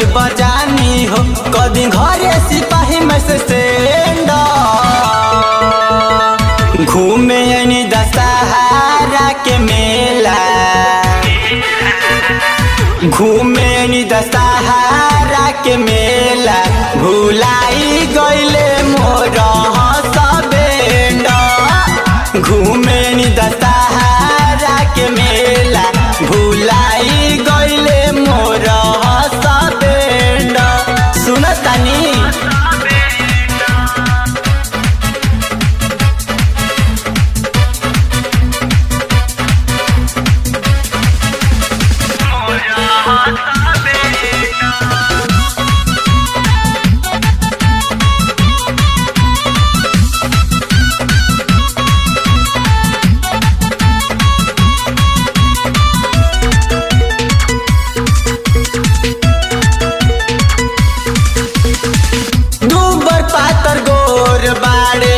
दिल बजानी हो, कदी घरे सिपाही में से सेंडा घूमे यानी दशहरा के मेला, घूमे यानी दशहरा के मेला, भुलाई गईले मोर सबेंडा, घूमे यानी दशहरा के मेला, भुलाई गईले मोर सबेंडा। सुनतानी बाड़े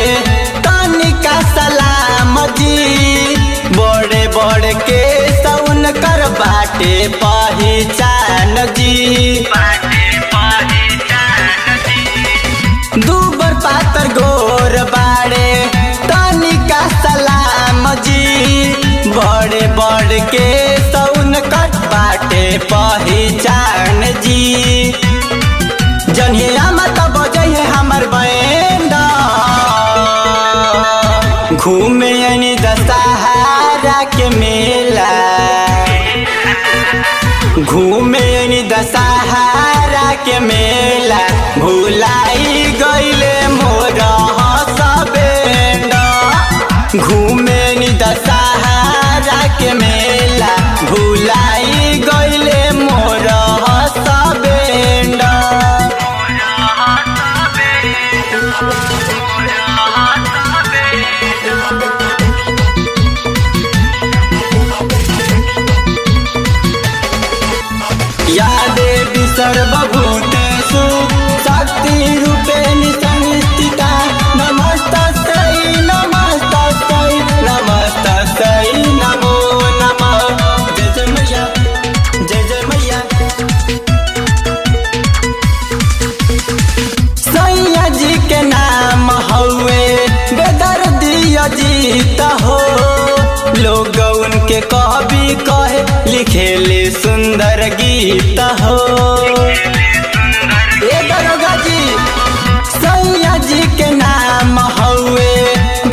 तनिका सलाम जी, बड़े बड़े के सौन कर बाटे पहचान जी, दूबर पातर गोर बाड़े तनिका सलाम जी, बड़े बड़े के सौन कर बाटे पहचान जी, जनिया मत बजे हमर बैंडा, घूमे यानी दशहरा के मेला, घूमे यानी दशहरा के मेला, भुलाई गईले मोर सबेंडा, घूमे यानी दशहरा के मेला, भुलाई गईले मोर सबेंडा। या देवी सर्वभूतेषु शक्तिरूपेण संस्थिता, नमस्तस्यै नमस्तस्यै नमस्तस्यै नमो नमः। जय जय मैया, जय जय मैया। सैया जी के नाम हउए बेदर्दी अजीत हो, लोग उनके कवि कहे लिखेले सुंदर गीत हो। ए दरोगा जी, सैया जी के नाम हउए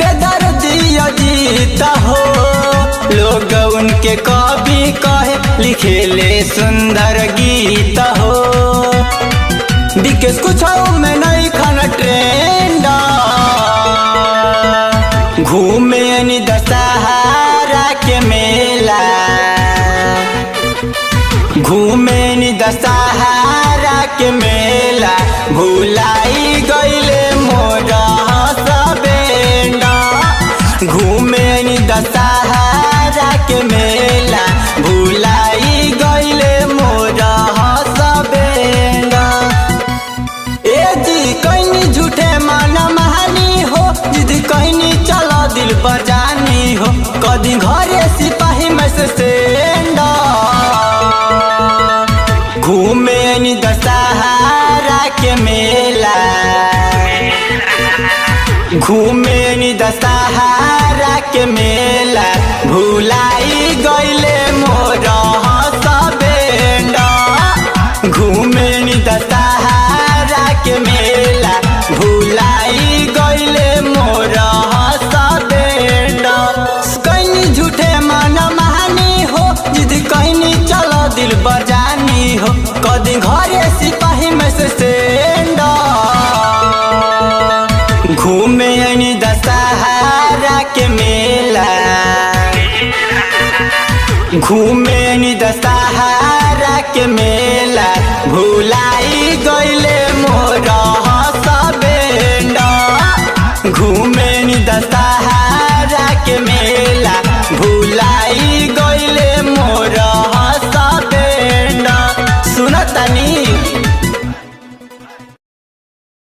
बेदर्दी अजीत हो, लोग उनके कवि कहे लिखेले सुंदर गीत हो। विकेश कुछ में नहीं खन ट्रेंडा, घूमे यानी दशहरा के मेला, घूमे यानी दशहरा के मेला, भुलाई गईले मोर सबेंडा, घूमे यानी दशहरा के मेला, भुलाई गईले मोर सबेंडा। ए जी कहीं झूठे मन महानी हो, जिद कहीं चलो दिल बजानी हो, कदी घरे सिपाही में से सेंडा, घूमे यानी दशहरा के मेला, घूमे यानी दशहरा के मेला, भुलाई गईले मोर सबेंडा, घूमे यानी दशहरा के मेला, भुलाई गईले मोर सबेंडा। कहीं झूठे मन महानी हो, जिद कहीं चलो दिल बजानी हो, कदी घरे सिपाही में से सेंडा, घूमे यानी दशहरा के मेला, घूमे यानी दशहरा के मेला, भुलाई गईले मोर सबेंडा, घूमे